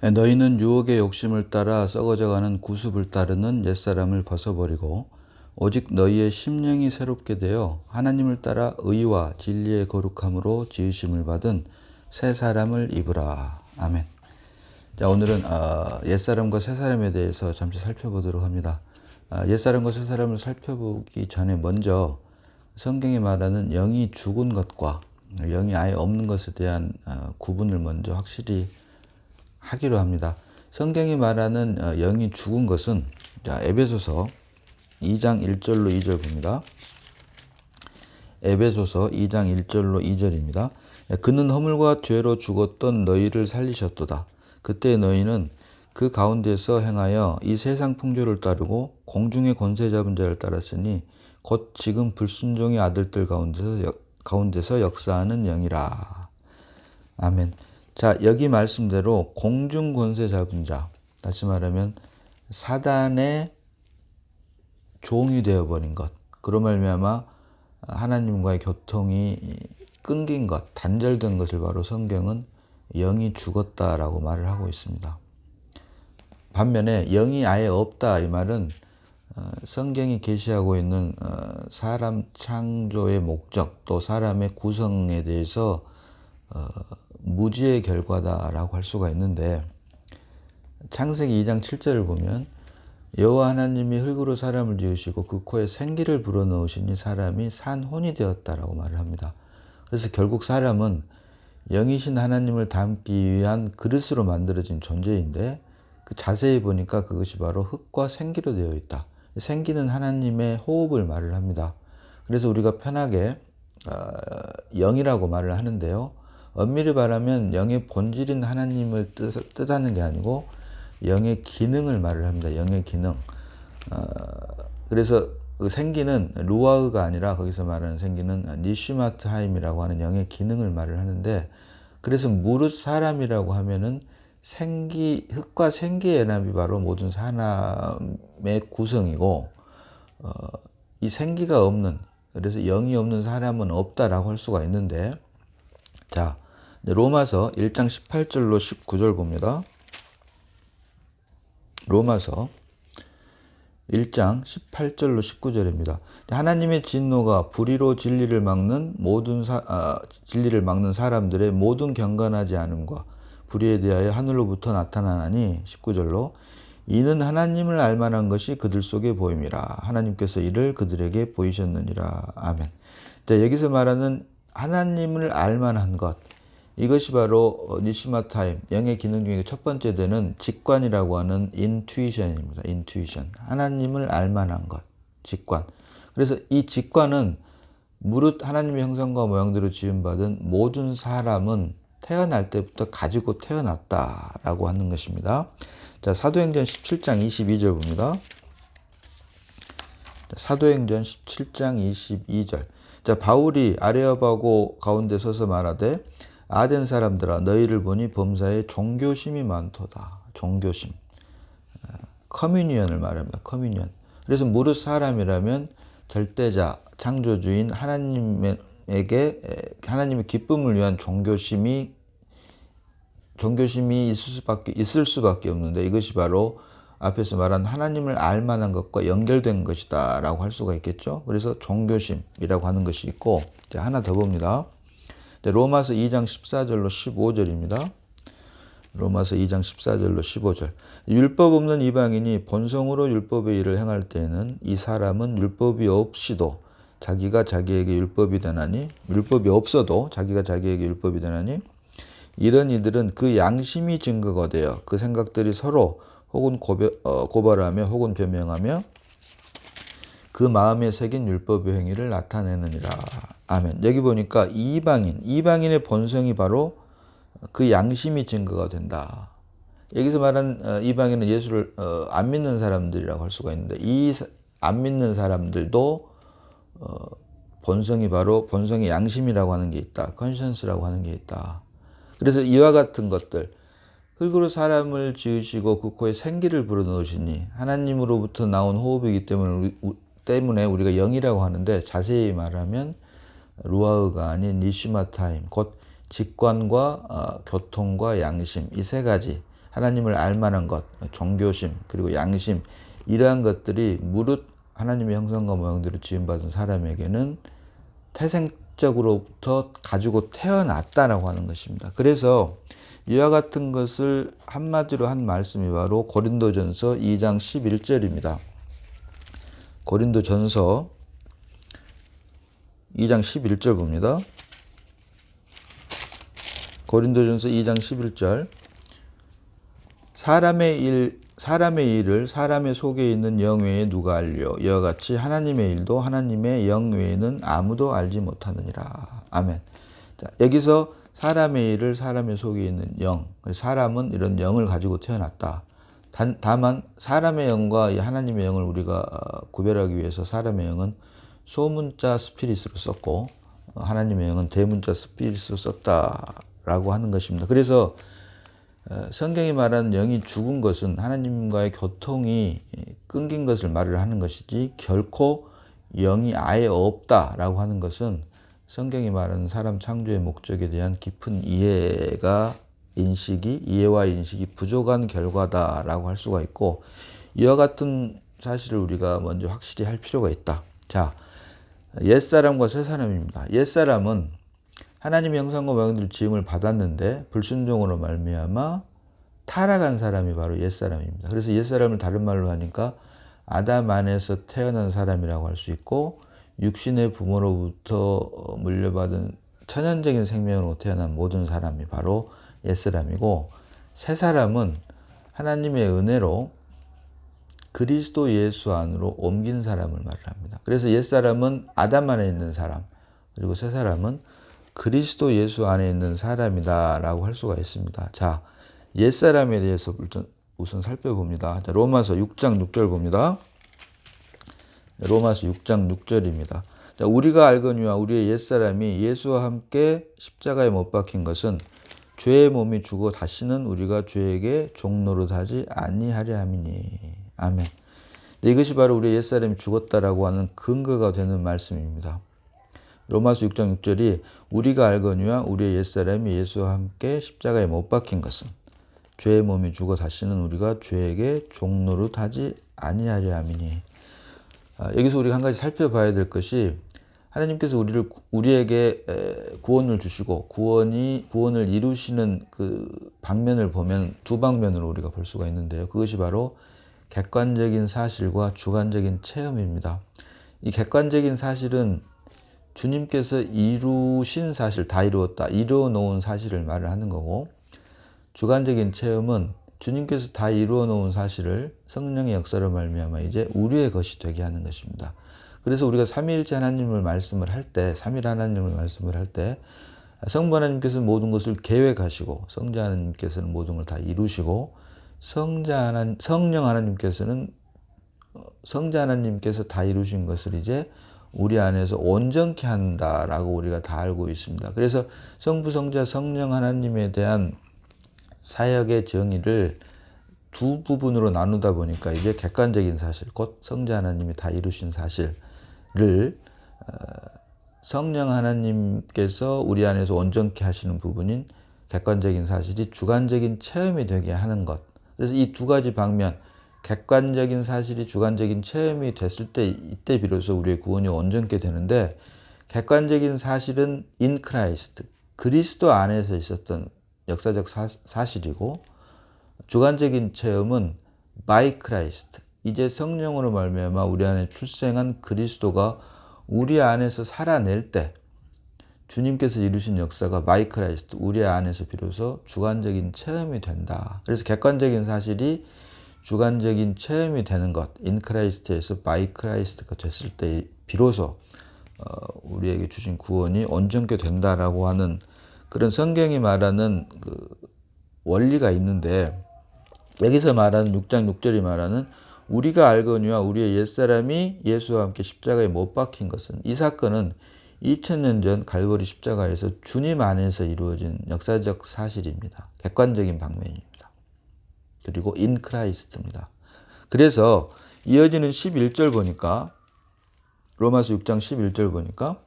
너희는 유혹의 욕심을 따라 썩어져가는 구습을 따르는 옛사람을 벗어버리고 오직 너희의 심령이 새롭게 되어 하나님을 따라 의와 진리의 거룩함으로 지으심을 받은 새 사람을 입으라. 아멘. 자, 오늘은 옛사람과 새사람에 대해서 잠시 살펴보도록 합니다. 옛사람과 새사람을 살펴보기 전에 먼저 성경이 말하는 영이 죽은 것과 영이 아예 없는 것에 대한 구분을 먼저 확실히 하기로 합니다. 성경이 말하는 영이 죽은 것은 에베소서 2장 1절로 2절 봅니다. 에베소서 2장 1절로 2절입니다. 그는 허물과 죄로 죽었던 너희를 살리셨도다. 그때 너희는 그 가운데서 행하여 이 세상 풍조를 따르고 공중의 권세 잡은 자를 따랐으니 곧 지금 불순종의 아들들 가운데서 역사하는 영이라. 아멘. 자, 여기 말씀대로 공중 권세 잡은 자, 다시 말하면 사단의 종이 되어버린 것, 그로 말미암아 하나님과의 교통이 끊긴 것, 단절된 것을 바로 성경은 영이 죽었다라고 말을 하고 있습니다. 반면에 영이 아예 없다 이 말은 성경이 계시하고 있는 사람 창조의 목적 또 사람의 구성에 대해서 무지의 결과다라고 할 수가 있는데, 창세기 2장 7절을 보면 여호와 하나님이 흙으로 사람을 지으시고 그 코에 생기를 불어넣으시니 사람이 산혼이 되었다라고 말을 합니다. 그래서 결국 사람은 영이신 하나님을 담기 위한 그릇으로 만들어진 존재인데, 그 자세히 보니까 그것이 바로 흙과 생기로 되어 있다. 생기는 하나님의 호흡을 말을 합니다. 그래서 우리가 편하게 영이라고 말을 하는데요, 엄밀히 말하면 영의 본질인 하나님을 뜻하는 게 아니고 영의 기능을 말을 합니다. 영의 기능. 그래서 그 생기는 루아흐가 아니라 거기서 말하는 생기는 니슈마트 하임이라고 하는 영의 기능을 말을 하는데, 그래서 무릇 사람이라고 하면은 흙과 생기의 연합이 바로 모든 사람의 구성이고, 이 생기가 없는, 그래서 영이 없는 사람은 없다라고 할 수가 있는데, 자, 로마서 1장 18절로 19절 봅니다. 로마서 1장 18절로 19절입니다. 하나님의 진노가 불의로 진리를 막는 사람들의 모든 경건하지 않음과 불의에 대하여 하늘로부터 나타나나니 19절로 이는 하나님을 알만한 것이 그들 속에 보임이라. 하나님께서 이를 그들에게 보이셨느니라. 아멘. 자, 여기서 말하는 하나님을 알만한 것, 이것이 바로 니시마타임, 영의 기능 중에 첫 번째 되는 직관이라고 하는 인투이션입니다. 인투이션. 하나님을 알만한 것, 직관. 그래서 이 직관은 무릇 하나님의 형상과 모양대로 지음받은 모든 사람은 태어날 때부터 가지고 태어났다라고 하는 것입니다. 자, 사도행전 17장 22절 봅니다. 사도행전 17장 22절. 자, 바울이 아레오바고 가운데 서서 말하되 아덴 사람들아 너희를 보니 범사에 종교심이 많도다. 종교심. 커뮤니언을 말합니다. 커뮤니언. 그래서 무릇 사람이라면 절대자, 창조주인 하나님의 기쁨을 위한 종교심이 있을 수밖에 없는데, 이것이 바로 앞에서 말한 하나님을 알 만한 것과 연결된 것이다 라고 할 수가 있겠죠. 그래서 종교심이라고 하는 것이 있고, 하나 더 봅니다. 로마서 2장 14절로 15절입니다. 로마서 2장 14절로 15절. 율법 없는 이방인이 본성으로 율법의 일을 행할 때에는 이 사람은 율법이 없어도 자기가 자기에게 율법이 되나니 이런 이들은 그 양심이 증거가 되어 그 생각들이 서로 혹은 고발하며 혹은 변명하며 그 마음에 새긴 율법의 행위를 나타내느니라. 아멘. 여기 보니까 이방인의 본성이 바로 그 양심이 증거가 된다. 여기서 말한 이방인은 예수를 안 믿는 사람들이라고 할 수가 있는데, 이 안 믿는 사람들도 본성이 양심이라고 하는 게 있다. 컨션스라고 하는 게 있다. 그래서 이와 같은 것들, 흙으로 사람을 지으시고 그 코에 생기를 불어넣으시니 하나님으로부터 나온 호흡이기 때문에 우리가 영이라고 하는데, 자세히 말하면 루아흐가 아닌 니시마타임, 곧 직관과 교통과 양심, 이 세 가지, 하나님을 알만한 것, 종교심, 그리고 양심 이러한 것들이 무릇 하나님의 형상과 모양대로 지음받은 사람에게는 태생적으로부터 가지고 태어났다라고 하는 것입니다. 그래서 이와 같은 것을 한마디로 한 말씀이 바로 고린도전서 2장 11절입니다. 고린도전서 2장 11절 봅니다. 고린도전서 2장 11절 사람의 일을 사람의 속에 있는 영 외에 누가 알려 이와 같이 하나님의 일도 하나님의 영 외에는 아무도 알지 못하느니라. 아멘. 자, 여기서 사람의 일을 사람의 속에 있는 영, 사람은 이런 영을 가지고 태어났다. 다만 사람의 영과 이 하나님의 영을 우리가 구별하기 위해서 사람의 영은 소문자 스피릿으로 썼고 하나님의 영은 대문자 스피릿으로 썼다라고 하는 것입니다. 그래서 성경이 말하는 영이 죽은 것은 하나님과의 교통이 끊긴 것을 말을 하는 것이지 결코 영이 아예 없다라고 하는 것은 성경이 말하는 사람 창조의 목적에 대한 깊은 이해와 인식이 부족한 결과다라고 할 수가 있고 이와 같은 사실을 우리가 먼저 확실히 할 필요가 있다. 자, 옛사람과 새사람입니다. 옛사람은 하나님의 형상과 모양대로 지음을 받았는데 불순종으로 말미암아 타락한 사람이 바로 옛사람입니다. 그래서 옛사람을 다른 말로 하니까 아담 안에서 태어난 사람이라고 할 수 있고 육신의 부모로부터 물려받은 천연적인 생명으로 태어난 모든 사람이 바로 옛사람이고 새사람은 하나님의 은혜로 그리스도 예수 안으로 옮긴 사람을 말을 합니다. 그래서 옛사람은 아담 안에 있는 사람, 그리고 새사람은 그리스도 예수 안에 있는 사람이다라고 할 수가 있습니다. 자, 옛사람에 대해서 우선 살펴봅니다. 자, 로마서 6장 6절 봅니다. 로마서 6장 6절입니다. 자, 우리가 알거니와 우리의 옛사람이 예수와 함께 십자가에 못 박힌 것은 죄의 몸이 죽어 다시는 우리가 죄에게 종노릇하지 아니하려 함이니. 아멘. 이것이 바로 우리의 옛사람이 죽었다라고 하는 근거가 되는 말씀입니다. 로마서 6장 6절이 우리가 알거니와 우리의 옛사람이 예수와 함께 십자가에 못 박힌 것은 죄의 몸이 죽어 다시는 우리가 죄에게 종노릇하지 아니하려 함이니. 여기서 우리가 한 가지 살펴봐야 될 것이 하나님께서 우리에게 구원을 주시고 구원을 이루시는 그 방면을 보면 두 방면으로 우리가 볼 수가 있는데요. 그것이 바로 객관적인 사실과 주관적인 체험입니다. 이 객관적인 사실은 주님께서 이루신 사실, 다 이루었다, 이루어 놓은 사실을 말을 하는 거고, 주관적인 체험은 주님께서 다 이루어 놓은 사실을 성령의 역사로 말미암아 이제 우리의 것이 되게 하는 것입니다. 그래서 우리가 삼위일체 하나님을 말씀을 할 때, 삼일 하나님을 말씀을 할 때 성부 하나님께서는 모든 것을 계획하시고 성자 하나님께서는 모든 걸 다 이루시고 성령 하나님께서는 성자 하나님께서 다 이루신 것을 이제 우리 안에서 온전케 한다라고 우리가 다 알고 있습니다. 그래서 성부, 성자, 성령 하나님에 대한 사역의 정의를 두 부분으로 나누다 보니까 이제 객관적인 사실, 곧 성자 하나님이 다 이루신 사실을 성령 하나님께서 우리 안에서 온전케 하시는 부분인 객관적인 사실이 주관적인 체험이 되게 하는 것. 그래서 이 두 가지 방면, 객관적인 사실이 주관적인 체험이 됐을 때 이때 비로소 우리의 구원이 온전케 되는데, 객관적인 사실은 in Christ, 그리스도 안에서 있었던 역사적 사실이고, 주관적인 체험은 by Christ, 이제 성령으로 말미암아 우리 안에 출생한 그리스도가 우리 안에서 살아낼 때 주님께서 이루신 역사가 by Christ, 우리 안에서 비로소 주관적인 체험이 된다. 그래서 객관적인 사실이 주관적인 체험이 되는 것, in Christ에서 by Christ가 됐을 때 비로소 우리에게 주신 구원이 온전케 된다라고 하는 그런 성경이 말하는 그 원리가 있는데, 여기서 말하는 6장 6절이 말하는 우리가 알거니와 우리의 옛사람이 예수와 함께 십자가에 못 박힌 것은, 이 사건은 2000년 전 갈보리 십자가에서 주님 안에서 이루어진 역사적 사실입니다. 객관적인 방면입니다. 그리고 in Christ입니다. 그래서 이어지는 11절 보니까, 로마서 6장 11절 보니까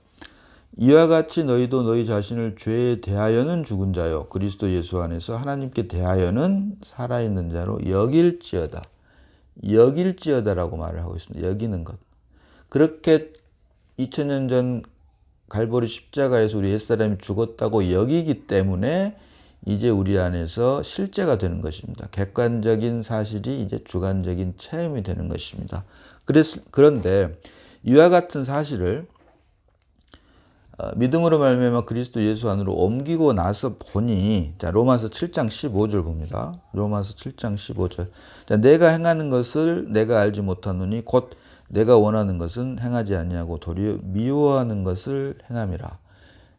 이와 같이 너희도 너희 자신을 죄에 대하여는 죽은 자요 그리스도 예수 안에서 하나님께 대하여는 살아있는 자로 여길지어다. 여길지어다라고 말을 하고 있습니다. 여기는 것. 그렇게 2000년 전 갈보리 십자가에서 우리 옛사람이 죽었다고 여기기 때문에 이제 우리 안에서 실제가 되는 것입니다. 객관적인 사실이 이제 주관적인 체험이 되는 것입니다. 그런데 이와 같은 사실을 믿음으로 말미암아 그리스도 예수 안으로 옮기고 나서 보니, 자, 로마서 7장 15절 봅니다. 로마서 7장 15절. 자, 내가 행하는 것을 내가 알지 못하노니 곧 내가 원하는 것은 행하지 아니하고 도리어 미워하는 것을 행함이라.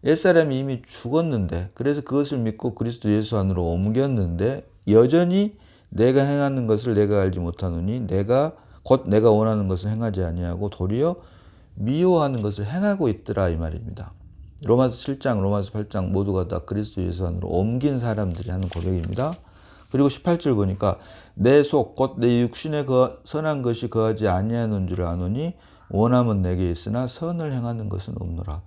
옛사람이 이미 죽었는데, 그래서 그것을 믿고 그리스도 예수 안으로 옮겼는데 여전히 내가 행하는 것을 내가 알지 못하노니 곧 내가 원하는 것을 행하지 아니하고 도리어 미워하는 것을 행하고 있더라 이 말입니다. 로마서 7장, 로마서 8장 모두가 다 그리스도 예수 안으로 옮긴 사람들이 하는 고백입니다. 그리고 18절 보니까 내 속 곧 내 육신에 선한 것이 거하지 아니하는 줄 아노니 원함은 내게 있으나 선을 행하는 것은 없노라.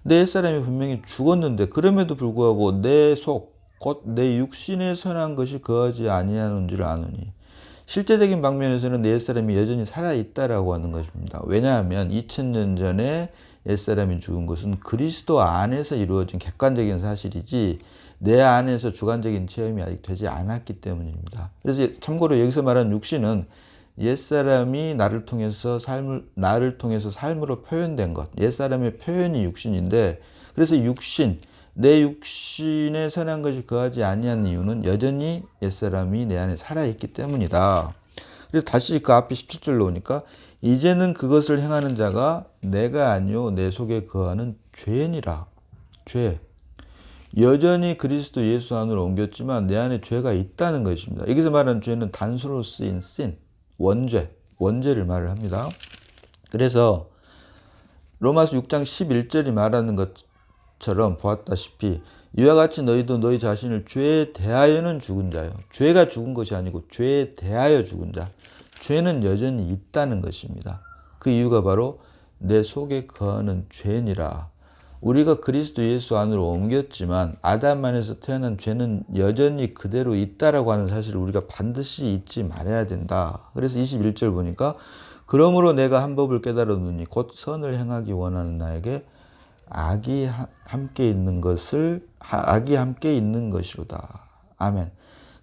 내 옛사람이 분명히 죽었는데 그럼에도 불구하고 내 속 곧 내 육신에 선한 것이 거하지 아니하는 줄 아노니, 실제적인 방면에서는 내 옛사람이 여전히 살아있다라고 하는 것입니다. 왜냐하면 2000년 전에 옛사람이 죽은 것은 그리스도 안에서 이루어진 객관적인 사실이지 내 안에서 주관적인 체험이 아직 되지 않았기 때문입니다. 그래서 참고로 여기서 말하는 육신은 옛사람이 나를 통해서 삶으로 표현된 것, 옛사람의 표현이 육신인데, 그래서 내 육신에 선한 것이 거하지 아니한 이유는 여전히 옛사람이 내 안에 살아있기 때문이다. 그래서 다시 그 앞에 17절로 오니까 이제는 그것을 행하는 자가 내가 아니요 내 속에 거하는 죄니라. 죄. 여전히 그리스도 예수 안으로 옮겼지만 내 안에 죄가 있다는 것입니다. 여기서 말하는 죄는 단수로 쓰인 sin, 원죄를 말을 합니다. 그래서 로마서 6장 11절이 말하는 것처럼 보았다시피 이와 같이 너희도 너희 자신을 죄에 대하여는 죽은 자요. 죄가 죽은 것이 아니고 죄에 대하여 죽은 자. 죄는 여전히 있다는 것입니다. 그 이유가 바로 내 속에 거하는 죄니라. 우리가 그리스도 예수 안으로 옮겼지만 아담 안에서 태어난 죄는 여전히 그대로 있다라고 하는 사실을 우리가 반드시 잊지 말아야 된다. 그래서 21절 보니까 그러므로 내가 한 법을 깨달았느니 곧 선을 행하기 원하는 나에게 악이 함께 있는 것이로다. 아멘.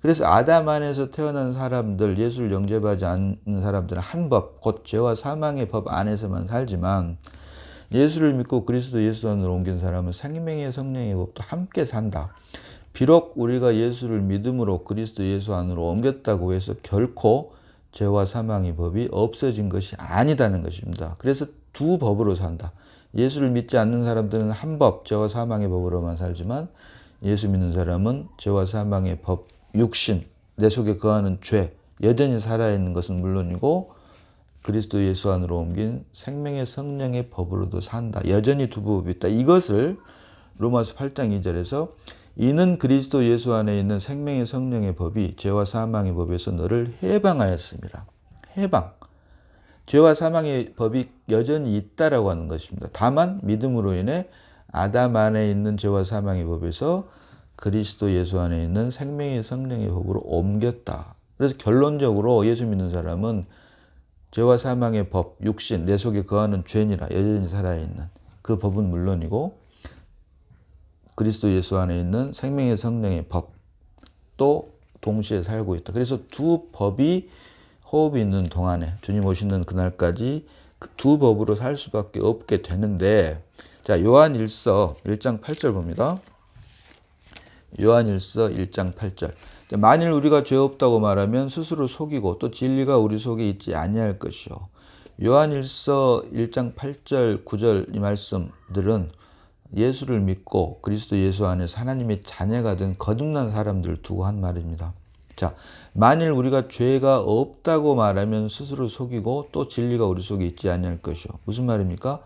그래서 아담 안에서 태어난 사람들, 예수를 영접하지 않는 사람들은 한 법, 곧 죄와 사망의 법 안에서만 살지만 예수를 믿고 그리스도 예수 안으로 옮긴 사람은 생명의 성령의 법도 함께 산다. 비록 우리가 예수를 믿음으로 그리스도 예수 안으로 옮겼다고 해서 결코 죄와 사망의 법이 없어진 것이 아니다는 것입니다. 그래서 두 법으로 산다. 예수를 믿지 않는 사람들은 한 법, 죄와 사망의 법으로만 살지만 예수 믿는 사람은 죄와 사망의 법, 육신, 내 속에 거하는 죄, 여전히 살아있는 것은 물론이고 그리스도 예수 안으로 옮긴 생명의 성령의 법으로도 산다. 여전히 두 법이 있다. 이것을 로마서 8장 2절에서 이는 그리스도 예수 안에 있는 생명의 성령의 법이 죄와 사망의 법에서 너를 해방하였습니다. 해방. 죄와 사망의 법이 여전히 있다라고 하는 것입니다. 다만 믿음으로 인해 아담 안에 있는 죄와 사망의 법에서 그리스도 예수 안에 있는 생명의 성령의 법으로 옮겼다. 그래서 결론적으로 예수 믿는 사람은 죄와 사망의 법, 육신, 내 속에 거하는 죄니라 여전히 살아있는 그 법은 물론이고 그리스도 예수 안에 있는 생명의 성령의 법도 동시에 살고 있다. 그래서 두 법이 호흡이 있는 동안에 주님 오시는 그날까지 그 두 법으로 살 수밖에 없게 되는데, 자, 요한일서 1장 8절 봅니다. 요한일서 1장 8절. 만일 우리가 죄 없다고 말하면 스스로 속이고 또 진리가 우리 속에 있지 아니할 것이요. 요한일서 1장 8절 9절 이 말씀들은 예수를 믿고 그리스도 예수 안에서 하나님의 자녀가 된 거듭난 사람들 두고 한 말입니다. 자, 만일 우리가 죄가 없다고 말하면 스스로 속이고 또 진리가 우리 속에 있지 아니할 것이요. 무슨 말입니까?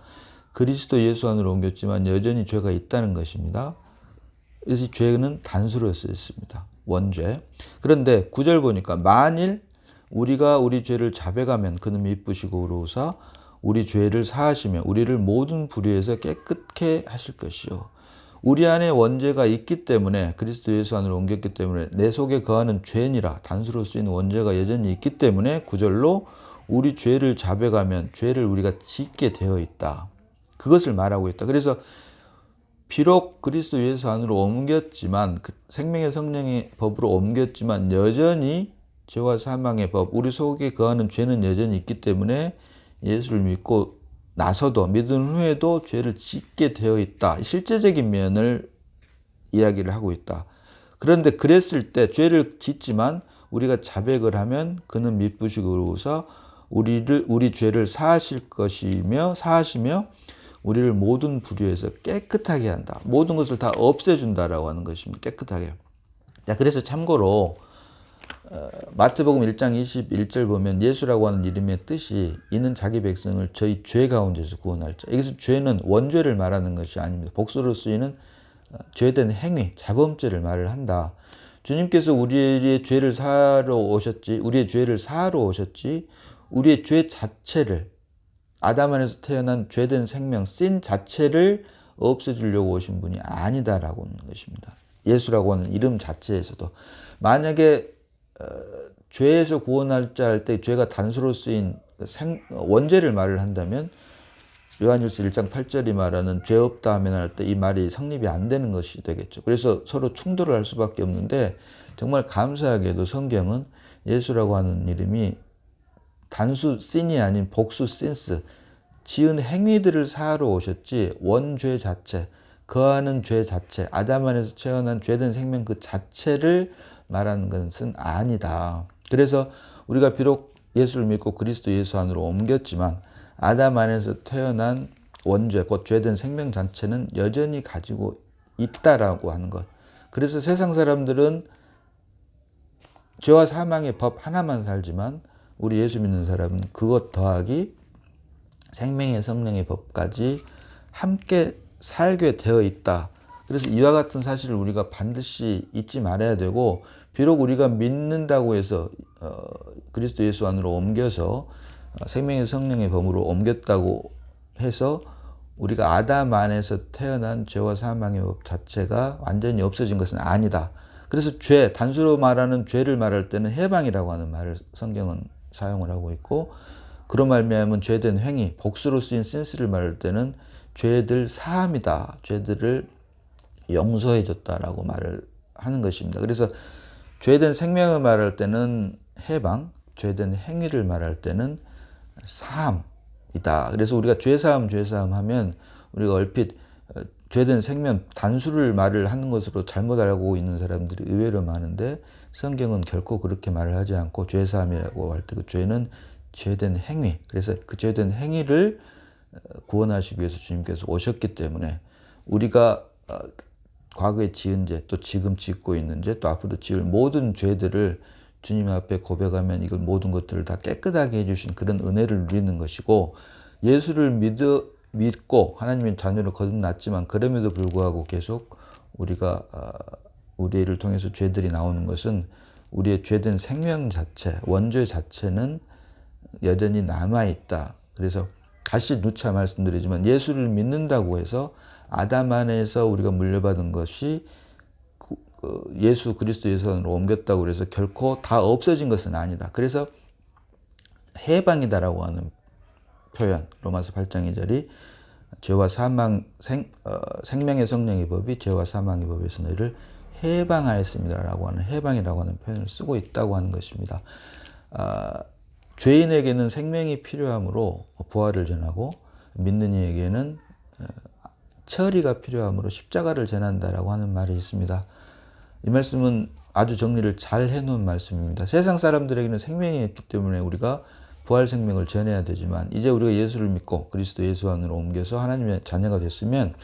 그리스도 예수 안으로 옮겼지만 여전히 죄가 있다는 것입니다. 그래서 이 죄는 단수로 쓰였습니다. 원죄. 그런데 9절 보니까 만일 우리가 우리 죄를 자백하면 그는 미쁘시고 의로우사 우리 죄를 사하시며 우리를 모든 불의에서 깨끗게 하실 것이요. 우리 안에 원죄가 있기 때문에 그리스도 예수 안으로 옮겼기 때문에 내 속에 거하는 죄니라 단수로 쓰인 원죄가 여전히 있기 때문에 9절로 우리 죄를 자백하면 죄를 우리가 짓게 되어 있다. 그것을 말하고 있다. 그래서 비록 그리스도 예수 안으로 옮겼지만 생명의 성령의 법으로 옮겼지만 여전히 죄와 사망의 법, 우리 속에 거하는 죄는 여전히 있기 때문에 예수를 믿고 나서도 믿은 후에도 죄를 짓게 되어 있다. 실제적인 면을 이야기를 하고 있다. 그런데 그랬을 때 죄를 짓지만 우리가 자백을 하면 그는 미쁘시고로서 우리 죄를 사하시며 우리를 모든 불의에서 깨끗하게 한다. 모든 것을 다 없애준다라고 하는 것입니다. 깨끗하게. 자, 그래서 참고로 마태복음 1장 21절 보면 예수라고 하는 이름의 뜻이 이는 자기 백성을 저희 죄 가운데서 구원할 자. 여기서 죄는 원죄를 말하는 것이 아닙니다. 복수로 쓰이는 죄된 행위, 자범죄를 말을 한다. 주님께서 우리의 죄를 사하러 오셨지, 우리의 죄를 사하러 오셨지, 우리의 죄 자체를 아담 안에서 태어난 죄된 생명, 씬 자체를 없애주려고 오신 분이 아니다라고 하는 것입니다. 예수라고 하는 이름 자체에서도 만약에 죄에서 구원할 자 할 때 죄가 단수로 쓰인 원죄를 말을 한다면 요한일서 1장 8절이 말하는 죄 없다 하면 할 때 이 말이 성립이 안 되는 것이 되겠죠. 그래서 서로 충돌을 할 수밖에 없는데 정말 감사하게도 성경은 예수라고 하는 이름이 단수 씬이 아닌 복수 신스, 지은 행위들을 사하러 오셨지 원죄 자체, 거하는 죄 자체, 아담 안에서 태어난 죄된 생명 그 자체를 말하는 것은 아니다. 그래서 우리가 비록 예수를 믿고 그리스도 예수 안으로 옮겼지만 아담 안에서 태어난 원죄, 곧 죄된 생명 자체는 여전히 가지고 있다라고 하는 것. 그래서 세상 사람들은 죄와 사망의 법 하나만 살지만 우리 예수 믿는 사람은 그것 더하기 생명의 성령의 법까지 함께 살게 되어 있다. 그래서 이와 같은 사실을 우리가 반드시 잊지 말아야 되고 비록 우리가 믿는다고 해서 그리스도 예수 안으로 옮겨서 생명의 성령의 법으로 옮겼다고 해서 우리가 아담 안에서 태어난 죄와 사망의 법 자체가 완전히 없어진 것은 아니다. 그래서 죄, 단수로 말하는 죄를 말할 때는 해방이라고 하는 말을 성경은 사용을 하고 있고 그런 말미암은 죄된 행위, 복수로 쓰인 신스를 말할 때는 죄들 사함이다. 죄들을 용서해 줬다라고 말을 하는 것입니다. 그래서 죄된 생명을 말할 때는 해방, 죄된 행위를 말할 때는 사함이다. 그래서 우리가 죄사함 하면 우리가 얼핏 죄된 생명 단수를 말을 하는 것으로 잘못 알고 있는 사람들이 의외로 많은데 성경은 결코 그렇게 말을 하지 않고 죄사함이라고 할 때 그 죄는 죄된 행위. 그래서 그 죄된 행위를 구원하시기 위해서 주님께서 오셨기 때문에 우리가 과거에 지은 죄, 또 지금 짓고 있는 죄, 또 앞으로 지을 모든 죄들을 주님 앞에 고백하면 이걸 모든 것들을 다 깨끗하게 해주신 그런 은혜를 누리는 것이고 예수를 믿고 하나님의 자녀로 거듭났지만 그럼에도 불구하고 계속 우리가 우리를 통해서 죄들이 나오는 것은 우리의 죄된 생명 자체, 원죄 자체는 여전히 남아있다. 그래서 다시 누차 말씀드리지만 예수를 믿는다고 해서 아담 안에서 우리가 물려받은 것이 예수 그리스도 예수 안으로 옮겼다고 해서 결코 다 없어진 것은 아니다. 그래서 해방이다라고 하는 표현 로마서 8장 2절이 죄와 사망 생명의 성령의 법이 죄와 사망의 법에서 너희를 해방하였습니다라고 하는 해방이라고 하는 표현을 쓰고 있다고 하는 것입니다. 죄인에게는 생명이 필요하므로 부활을 전하고 믿는 이에게는 처리가 필요하므로 십자가를 전한다라고 하는 말이 있습니다. 이 말씀은 아주 정리를 잘 해놓은 말씀입니다. 세상 사람들에게는 생명이 있기 때문에 우리가 부활 생명을 전해야 되지만 이제 우리가 예수를 믿고 그리스도 예수 안으로 옮겨서 하나님의 자녀가 됐으면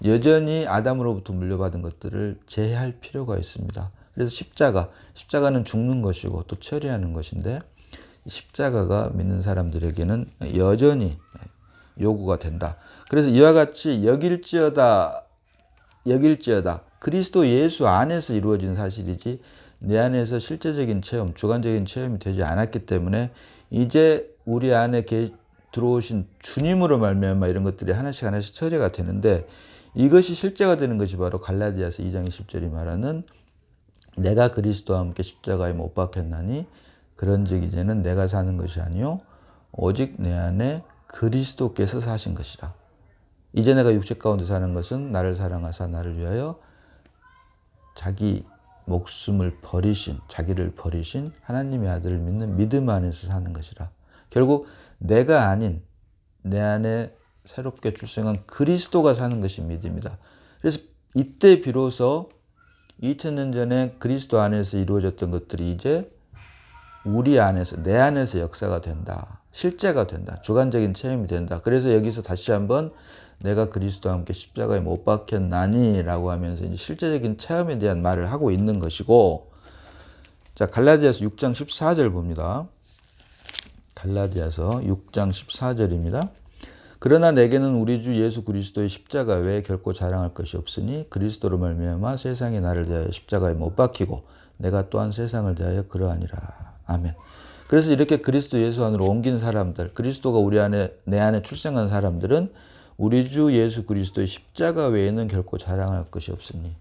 여전히 아담으로부터 물려받은 것들을 제해할 필요가 있습니다. 그래서 십자가는 죽는 것이고 또 처리하는 것인데 십자가가 믿는 사람들에게는 여전히 요구가 된다. 그래서 이와 같이 여길지어다 그리스도 예수 안에서 이루어진 사실이지 내 안에서 실제적인 체험, 주관적인 체험이 되지 않았기 때문에 이제 우리 안에 들어오신 주님으로 말미암아 이런 것들이 하나씩 하나씩 처리가 되는데, 이것이 실제가 되는 것이 바로 갈라디아서 2장 20절이 말하는 내가 그리스도와 함께 십자가에 못 박혔나니 그런즉 이제는 내가 사는 것이 아니요 오직 내 안에 그리스도께서 사신 것이라. 이제 내가 육체 가운데 사는 것은 나를 사랑하사 나를 위하여 자기 목숨을 버리신, 자기를 버리신 하나님의 아들을 믿는 믿음 안에서 사는 것이라. 결국 내가 아닌 내 안에 새롭게 출생한 그리스도가 사는 것이 믿음이다. 그래서 이때 비로소 2000년 전에 그리스도 안에서 이루어졌던 것들이 이제 우리 안에서, 내 안에서 역사가 된다. 실제가 된다. 주관적인 체험이 된다. 그래서 여기서 다시 한번 내가 그리스도와 함께 십자가에 못 박혔나니 라고 하면서 이제 실제적인 체험에 대한 말을 하고 있는 것이고, 자, 갈라디아서 6장 14절 봅니다. 갈라디아서 6장 14절입니다. 그러나 내게는 우리 주 예수 그리스도의 십자가 외에 결코 자랑할 것이 없으니 그리스도로 말미암아 세상이 나를 대하여 십자가에 못 박히고 내가 또한 세상을 대하여 그러하니라. 아멘. 그래서 이렇게 그리스도 예수 안으로 옮긴 사람들, 그리스도가 우리 안에, 내 안에 출생한 사람들은 우리 주 예수 그리스도의 십자가 외에는 결코 자랑할 것이 없으니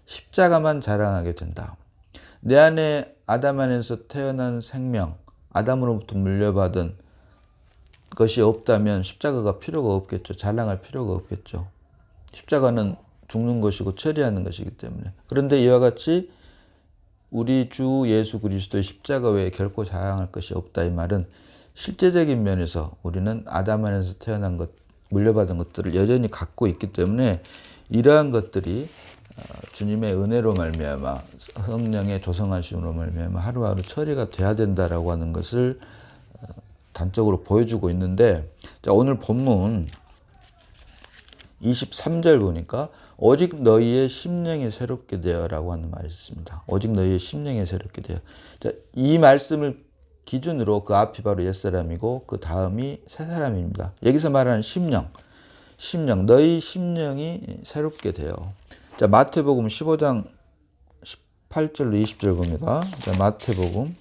십자가만 자랑하게 된다. 내 안에 아담 안에서 태어난 생명, 아담으로부터 물려받은 것이 없다면 십자가가 필요가 없겠죠. 자랑할 필요가 없겠죠. 십자가는 죽는 것이고 처리하는 것이기 때문에. 그런데 이와 같이 우리 주 예수 그리스도의 십자가 외에 결코 자랑할 것이 없다. 이 말은 실제적인 면에서 우리는 아담 안에서 태어난 것, 물려받은 것들을 여전히 갖고 있기 때문에 이러한 것들이 주님의 은혜로 말미암아 성령의 조성하심으로 말미암아 하루하루 처리가 돼야 된다라고 하는 것을 단적으로 보여주고 있는데, 자, 오늘 본문 23절 보니까 오직 너희의 심령이 새롭게 되어라고 하는 말이 있습니다. 오직 너희의 심령이 새롭게 되어. 자, 이 말씀을 기준으로 그 앞이 바로 옛사람이고 그 다음이 새사람입니다. 여기서 말하는 심령, 너희 심령이 새롭게 되어. 자, 마태복음 15장 18절로 20절 봅니다. 자, 마태복음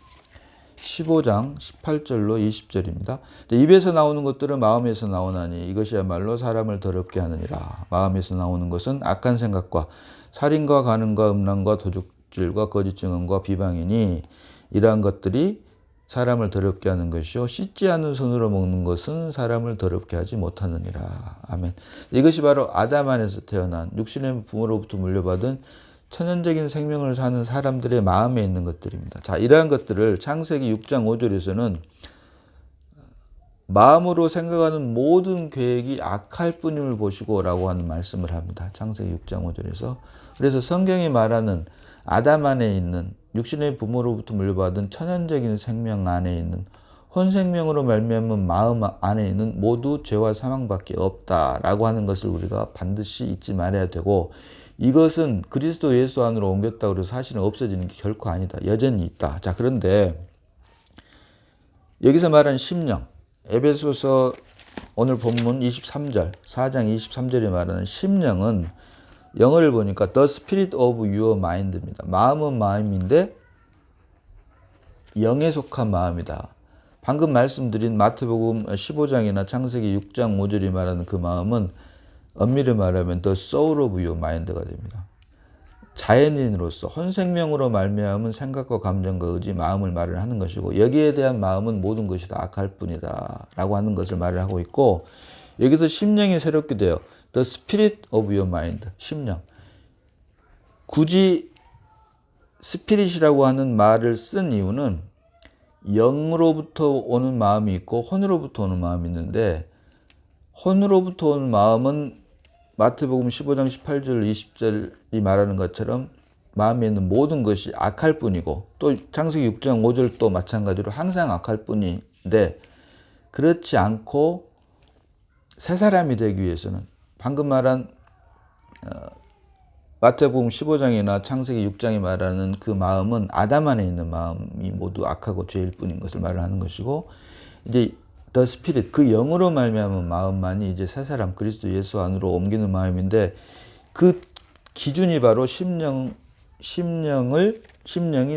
15장 18절로 20절입니다. 입에서 나오는 것들은 마음에서 나오나니 이것이야말로 사람을 더럽게 하느니라. 마음에서 나오는 것은 악한 생각과 살인과 간음과 음란과 도둑질과 거짓 증언과 비방이니 이러한 것들이 사람을 더럽게 하는 것이요 씻지 않은 손으로 먹는 것은 사람을 더럽게 하지 못하느니라. 아멘. 이것이 바로 아담 안에서 태어난 육신의 부모로부터 물려받은 천연적인 생명을 사는 사람들의 마음에 있는 것들입니다. 자, 이러한 것들을 창세기 6장 5절에서는 마음으로 생각하는 모든 계획이 악할 뿐임을 보시고 라고 하는 말씀을 합니다. 창세기 6장 5절에서. 그래서 성경이 말하는 아담 안에 있는 육신의 부모로부터 물려받은 천연적인 생명 안에 있는 혼생명으로 말미암은 마음 안에 있는 모두 죄와 사망밖에 없다라고 하는 것을 우리가 반드시 잊지 말아야 되고, 이것은 그리스도 예수 안으로 옮겼다고 해서 사실은 없어지는 게 결코 아니다. 여전히 있다. 자, 그런데 여기서 말하는 심령, 에베소서 오늘 본문 23절, 4장 23절에 말하는 심령은 영어를 보니까 The Spirit of Your Mind입니다. 마음은 마음인데 영에 속한 마음이다. 방금 말씀드린 마태복음 15장이나 창세기 6장 5절이 말하는 그 마음은 엄밀히 말하면 The Soul of Your Mind가 됩니다. 자연인으로서 혼생명으로 말미암은 생각과 감정과 의지, 마음을 말을 하는 것이고, 여기에 대한 마음은 모든 것이 다 악할 뿐이다 라고 하는 것을 말을 하고 있고, 여기서 심령이 새롭게 되어 The Spirit of Your Mind, 심령. 굳이 스피릿이라고 하는 말을 쓴 이유는 영으로부터 오는 마음이 있고 혼으로부터 오는 마음이 있는데, 혼으로부터 오는 마음은 마태복음 15장 18절 20절이 말하는 것처럼 마음에 있는 모든 것이 악할 뿐이고, 또 창세기 6장 5절도 마찬가지로 항상 악할 뿐인데, 그렇지 않고 새 사람이 되기 위해서는 방금 말한 마태복음 15장이나 창세기 6장이 말하는 그 마음은 아담 안에 있는 마음이 모두 악하고 죄일 뿐인 것을 말을 하는 것이고, 이제 The Spirit, 그 영으로 말미암은 마음만이 이제 새 사람 그리스도 예수 안으로 옮기는 마음인데, 그 기준이 바로 심령이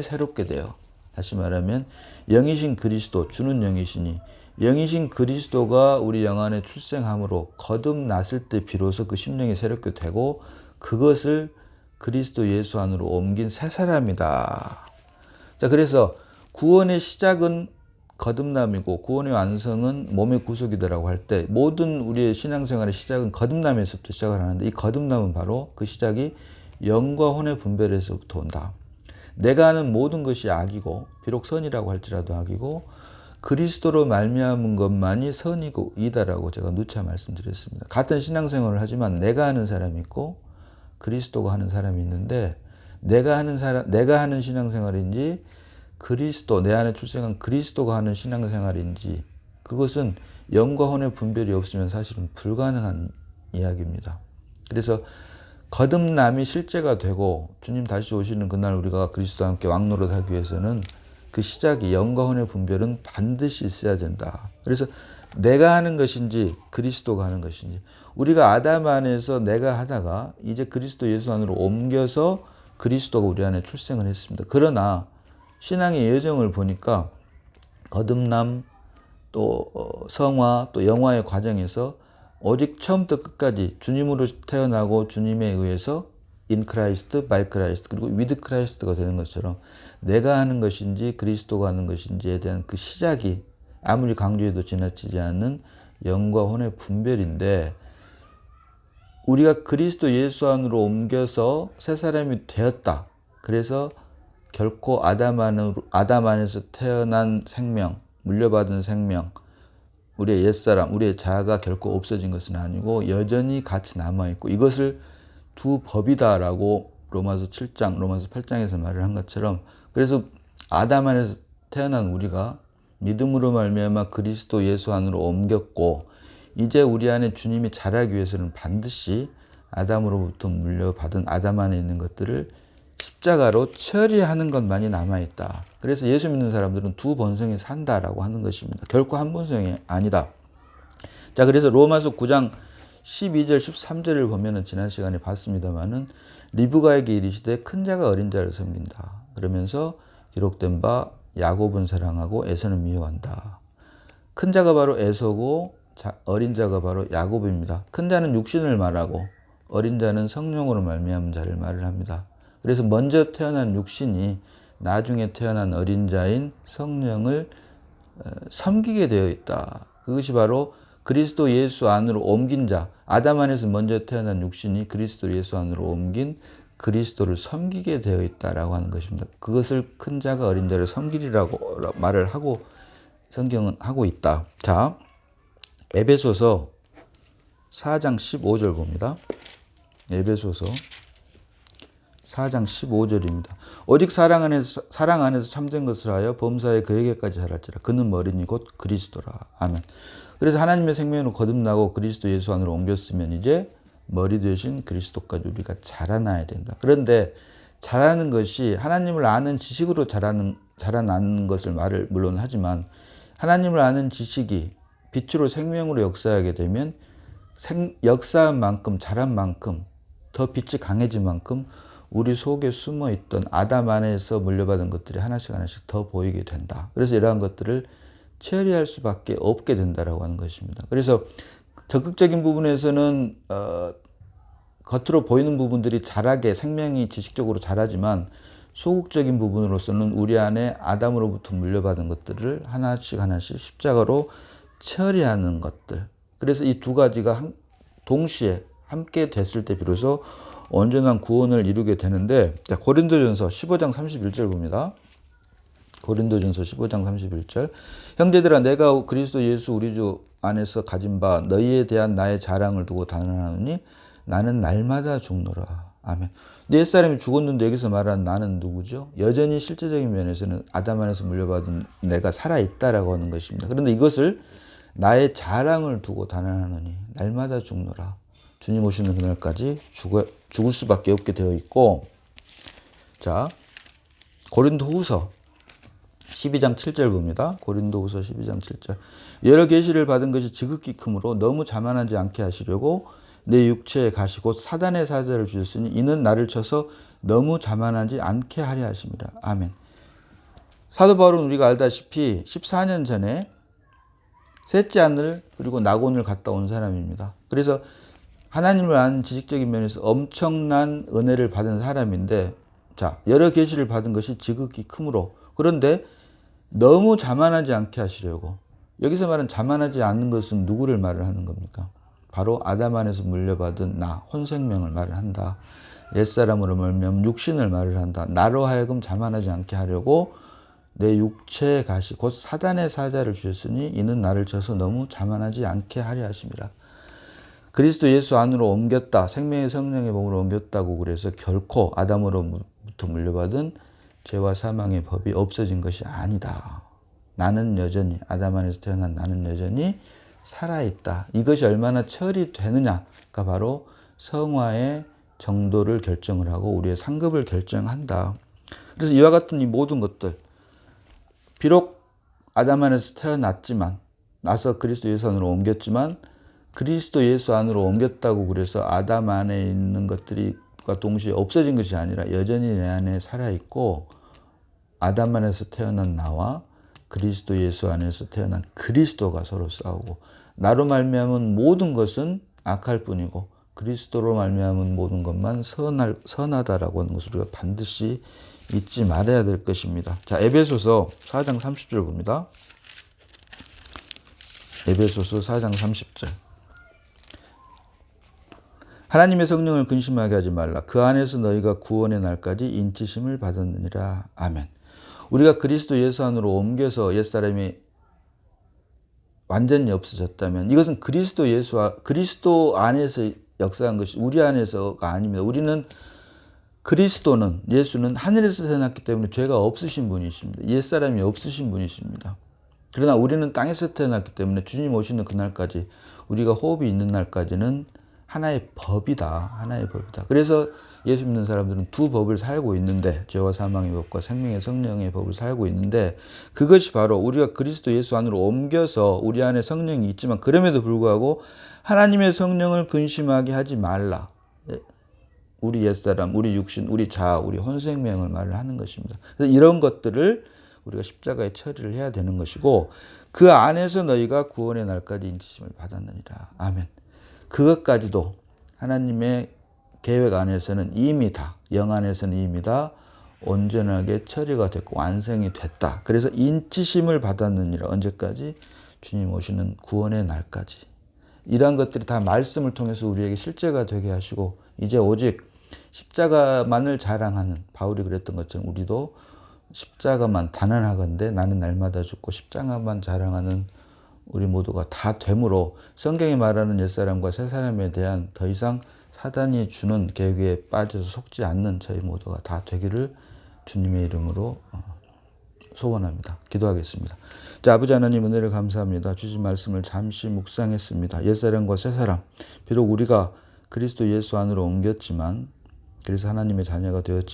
새롭게 돼요. 다시 말하면 영이신 그리스도, 주는 영이시니 영이신 그리스도가 우리 영 안에 출생함으로 거듭났을 때 비로소 그 심령이 새롭게 되고 그것을 그리스도 예수 안으로 옮긴 새 사람이다. 자, 그래서 구원의 시작은 거듭남이고 구원의 완성은 몸의 구속이다라고 할 때 모든 우리의 신앙생활의 시작은 거듭남에서부터 시작을 하는데 이 거듭남은 바로 그 시작이 영과 혼의 분별에서부터 온다. 내가 하는 모든 것이 악이고 비록 선이라고 할지라도 악이고 그리스도로 말미암은 것만이 선이고 이다라고 제가 누차 말씀드렸습니다. 같은 신앙생활을 하지만 내가 하는 사람이 있고 그리스도가 하는 사람이 있는데 내가 하는 신앙생활인지 그리스도, 내 안에 출생한 그리스도가 하는 신앙생활인지 그것은 영과 혼의 분별이 없으면 사실은 불가능한 이야기입니다. 그래서 거듭남이 실제가 되고 주님 다시 오시는 그날 우리가 그리스도와 함께 왕노릇하기 위해서는 그 시작이 영과 혼의 분별은 반드시 있어야 된다. 그래서 내가 하는 것인지 그리스도가 하는 것인지 우리가 아담 안에서 내가 하다가 이제 그리스도 예수 안으로 옮겨서 그리스도가 우리 안에 출생을 했습니다. 그러나 신앙의 여정을 보니까 거듭남 또 성화 또 영화의 과정에서 오직 처음부터 끝까지 주님으로 태어나고 주님에 의해서 in Christ, by Christ 그리고 with Christ가 되는 것처럼 내가 하는 것인지 그리스도가 하는 것인지에 대한 그 시작이 아무리 강조해도 지나치지 않는 영과 혼의 분별인데 우리가 그리스도 예수 안으로 옮겨서 새 사람이 되었다. 그래서 결코 아담 안에서 태어난 생명, 물려받은 생명, 우리의 옛사람, 우리의 자아가 결코 없어진 것은 아니고 여전히 같이 남아있고 이것을 두 법이다라고 로마서 7장, 로마서 8장에서 말을 한 것처럼 그래서 아담 안에서 태어난 우리가 믿음으로 말미암아 그리스도 예수 안으로 옮겼고 이제 우리 안에 주님이 자라기 위해서는 반드시 아담으로부터 물려받은 아담 안에 있는 것들을 십자가로 처리하는 것만이 남아있다. 그래서 예수 믿는 사람들은 두 본성에 산다라고 하는 것입니다. 결코 한 본성이 아니다. 자, 그래서 로마서 9장 12절 13절을 보면은 지난 시간에 봤습니다만은 리브가에게 이르시되 큰 자가 어린 자를 섬긴다. 그러면서 기록된 바 야곱은 사랑하고 에서는 미워한다. 큰 자가 바로 에서고 어린 자가 바로 야곱입니다. 큰 자는 육신을 말하고 어린 자는 성령으로 말미암은 자를 말을 합니다. 그래서 먼저 태어난 육신이 나중에 태어난 어린 자인 성령을 섬기게 되어 있다. 그것이 바로 그리스도 예수 안으로 옮긴 자, 아담 안에서 먼저 태어난 육신이 그리스도 예수 안으로 옮긴 그리스도를 섬기게 되어 있다라고 하는 것입니다. 그것을 큰 자가 어린 자를 섬기리라고 말을 하고 성경은 하고 있다. 자, 에베소서 4장 15절 봅니다. 에베소서 4장 15절입니다. 오직 사랑 안에서 참된 것을 하여 범사에 그에게까지 자랄지라. 그는 머리니 곧 그리스도라. 아멘. 그래서 하나님의 생명으로 거듭나고 그리스도 예수 안으로 옮겼으면 이제 머리 되신 그리스도까지 우리가 자라나야 된다. 그런데 자라는 것이 하나님을 아는 지식으로 자라나는 것을 말을 물론 하지만 하나님을 아는 지식이 빛으로 생명으로 역사하게 되면 역사한 만큼 자란 만큼 더 빛이 강해진 만큼 우리 속에 숨어있던 아담 안에서 물려받은 것들이 하나씩 더 보이게 된다. 그래서 이러한 것들을 처리할 수밖에 없게 된다라고 하는 것입니다. 그래서 적극적인 부분에서는 겉으로 보이는 부분들이 자라게 생명이 지식적으로 자라지만 소극적인 부분으로서는 우리 안에 아담으로부터 물려받은 것들을 하나씩 십자가로 처리하는 것들. 그래서 이 두 가지가 동시에 함께 됐을 때 비로소 온전한 구원을 이루게 되는데 자, 고린도전서 15장 31절 봅니다. 고린도전서 15장 31절 형제들아 내가 그리스도 예수 우리 주 안에서 가진 바 너희에 대한 나의 자랑을 두고 단언하노니 나는 날마다 죽노라. 아멘. 내 옛사람이 죽었는데 여기서 말하는 나는 누구죠? 여전히 실제적인 면에서는 아담 안에서 물려받은 내가 살아있다라고 하는 것입니다. 그런데 이것을 나의 자랑을 두고 단언하노니 날마다 죽노라. 주님 오시는 그날까지 죽을 수밖에 없게 되어 있고 자 고린도후서 12장 7절 봅니다. 고린도후서 12장 7절 여러 계시를 받은 것이 지극히 크므로 너무 자만하지 않게 하시려고 내 육체에 가시 곧 사단의 사자를 주셨으니 이는 나를 쳐서 너무 자만하지 않게 하려 하십니다. 아멘. 사도 바울은 우리가 알다시피 14년 전에 셋째 아들 그리고 낙원을 갔다 온 사람입니다. 그래서 하나님을 아는 지식적인 면에서 엄청난 은혜를 받은 사람인데, 자, 여러 계시를 받은 것이 지극히 크므로, 그런데 너무 자만하지 않게 하시려고. 여기서 말하는 자만하지 않는 것은 누구를 말을 하는 겁니까? 바로 아담 안에서 물려받은 나, 혼생명을 말을 한다. 옛사람으로 말미암아 육신을 말을 한다. 나로 하여금 자만하지 않게 하려고 내 육체의 가시 곧 사단의 사자를 주셨으니 이는 나를 쳐서 너무 자만하지 않게 하려 하심이라. 그리스도 예수 안으로 옮겼다. 생명의 성령의 몸으로 옮겼다고 그래서 결코 아담으로부터 물려받은 죄와 사망의 법이 없어진 것이 아니다. 나는 여전히, 아담 안에서 태어난 나는 여전히 살아있다. 이것이 얼마나 처리되느냐가 바로 성화의 정도를 결정을 하고 우리의 상급을 결정한다. 그래서 이와 같은 이 모든 것들, 비록 아담 안에서 태어났지만, 나서 그리스도 예수 안으로 옮겼지만, 그리스도 예수 안으로 옮겼다고 그래서 아담 안에 있는 것들이 동시에 없어진 것이 아니라 여전히 내 안에 살아있고, 아담 안에서 태어난 나와 그리스도 예수 안에서 태어난 그리스도가 서로 싸우고, 나로 말미암은 모든 것은 악할 뿐이고 그리스도로 말미암은 모든 것만 선하다라고 하는 것을 우리가 반드시 잊지 말아야 될 것입니다. 자, 에베소서 4장 30절 봅니다. 에베소서 4장 30절. 하나님의 성령을 근심하게 하지 말라. 그 안에서 너희가 구원의 날까지 인치심을 받았느니라. 아멘. 우리가 그리스도 예수 안으로 옮겨서 옛사람이 완전히 없어졌다면 이것은 그리스도 안에서 역사한 것이 우리 안에서가 아닙니다. 우리는 그리스도는, 예수는 하늘에서 태어났기 때문에 죄가 없으신 분이십니다. 옛사람이 없으신 분이십니다. 그러나 우리는 땅에서 태어났기 때문에 주님 오시는 그날까지, 우리가 호흡이 있는 날까지는 하나의 법이다. 하나의 법이다. 그래서 예수 믿는 사람들은 두 법을 살고 있는데, 죄와 사망의 법과 생명의 성령의 법을 살고 있는데, 그것이 바로 우리가 그리스도 예수 안으로 옮겨서 우리 안에 성령이 있지만 그럼에도 불구하고 하나님의 성령을 근심하게 하지 말라. 우리 옛사람, 우리 육신, 우리 자아, 우리 혼생명을 말을 하는 것입니다. 그래서 이런 것들을 우리가 십자가에 처리를 해야 되는 것이고, 그 안에서 너희가 구원의 날까지 인치심을 받았느니라. 아멘. 그것까지도 하나님의 계획 안에서는 이미 다, 영 안에서는 이미 다 온전하게 처리가 됐고 완성이 됐다. 그래서 인치심을 받았느니라. 언제까지? 주님 오시는 구원의 날까지. 이러한 것들이 다 말씀을 통해서 우리에게 실제가 되게 하시고, 이제 오직 십자가만을 자랑하는, 바울이 그랬던 것처럼 우리도 십자가만 단언하건대 나는 날마다 죽고 십자가만 자랑하는 우리 모두가 다 되므로, 성경이 말하는 옛사람과 새사람에 대한 더 이상 사단이 주는 계획에 빠져서 속지 않는 저희 모두가 다 되기를 주님의 이름으로 소원합니다. 기도하겠습니다. 자, 아버지 하나님, 은혜를 감사합니다. 주신 말씀을 잠시 묵상했습니다. 옛사람과 새사람, 비록 우리가 그리스도 예수 안으로 옮겼지만, 그래서 하나님의 자녀가 되었지만